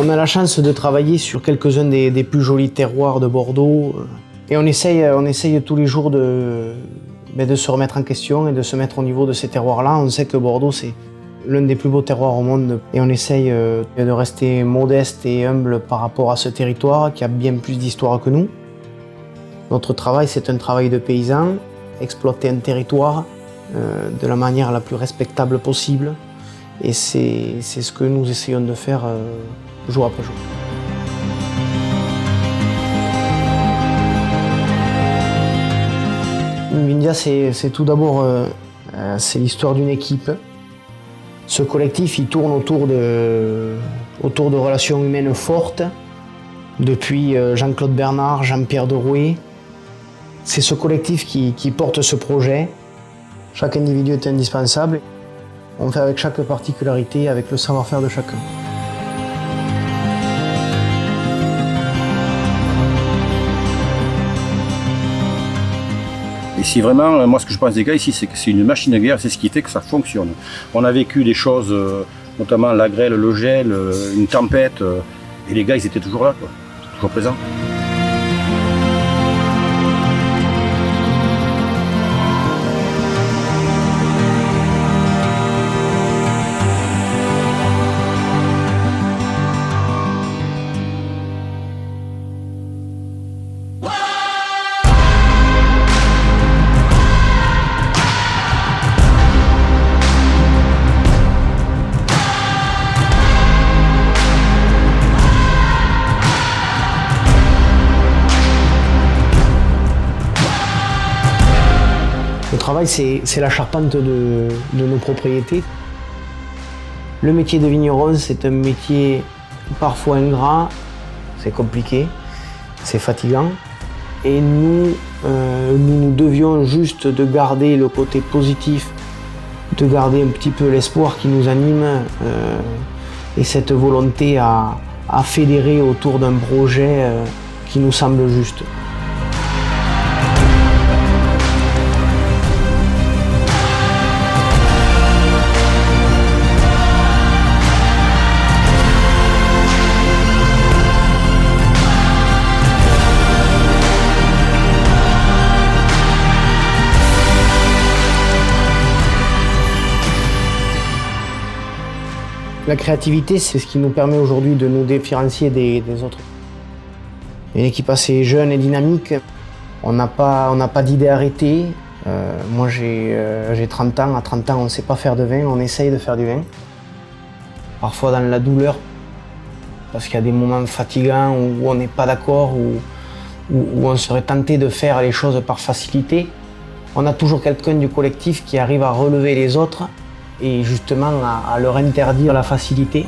On a la chance de travailler sur quelques-uns des plus jolis terroirs de Bordeaux. Et on essaye tous les jours de se remettre en question et de se mettre au niveau de ces terroirs-là. On sait que Bordeaux, c'est l'un des plus beaux terroirs au monde. Et on essaye de rester modeste et humble par rapport à ce territoire qui a bien plus d'histoire que nous. Notre travail, c'est un travail de paysan, exploiter un territoire de la manière la plus respectable possible. Et c'est ce que nous essayons de faire jour après jour. Invindia, c'est tout d'abord c'est l'histoire d'une équipe. Ce collectif, il tourne autour de relations humaines fortes. Depuis Jean-Claude Bernard, Jean-Pierre Derouet, c'est ce collectif qui porte ce projet. Chaque individu est indispensable. On fait avec chaque particularité, avec le savoir-faire de chacun. Ici, vraiment, moi, ce que je pense des gars ici, c'est que c'est une machine à guerre, c'est ce qui fait que ça fonctionne. On a vécu des choses, notamment la grêle, le gel, une tempête, et les gars, ils étaient toujours là, quoi, toujours présents. Le travail, c'est la charpente de nos propriétés. Le métier de vigneron, c'est un métier parfois ingrat, c'est compliqué, c'est fatigant. Et nous devions juste de garder le côté positif, de garder un petit peu l'espoir qui nous anime et cette volonté à fédérer autour d'un projet qui nous semble juste. La créativité, c'est ce qui nous permet aujourd'hui de nous différencier des autres. Une équipe assez jeune et dynamique, on n'a pas d'idée arrêtée. Moi j'ai 30 ans, à 30 ans on ne sait pas faire de vin, on essaye de faire du vin. Parfois dans la douleur, parce qu'il y a des moments fatigants où on n'est pas d'accord, où on serait tenté de faire les choses par facilité. On a toujours quelqu'un du collectif qui arrive à relever les autres et justement à leur interdire la facilité.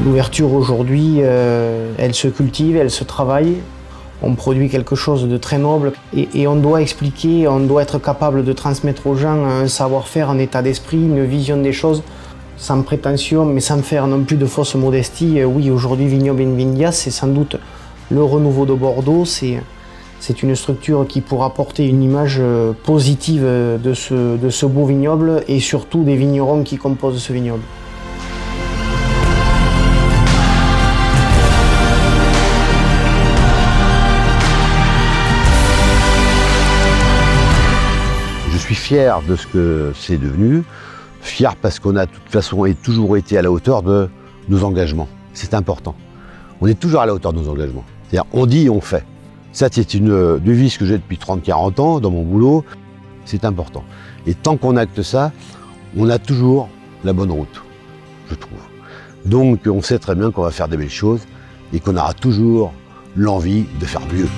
L'ouverture aujourd'hui, elle se cultive, elle se travaille. On produit quelque chose de très noble et on doit expliquer, on doit être capable de transmettre aux gens un savoir-faire, un état d'esprit, une vision des choses, sans prétention, mais sans faire non plus de fausse modestie. Oui, aujourd'hui, Vignoble Invindia, c'est sans doute le renouveau de Bordeaux. C'est une structure qui pourra porter une image positive de ce beau vignoble et surtout des vignerons qui composent ce vignoble. Je suis fier de ce que c'est devenu, fier parce qu'on a de toute façon toujours été à la hauteur de nos engagements. C'est important. On est toujours à la hauteur de nos engagements. C'est-à-dire on dit et on fait. Ça, c'est une devise que j'ai depuis 30-40 ans dans mon boulot. C'est important. Et tant qu'on acte ça, on a toujours la bonne route, je trouve. Donc on sait très bien qu'on va faire des belles choses et qu'on aura toujours l'envie de faire mieux.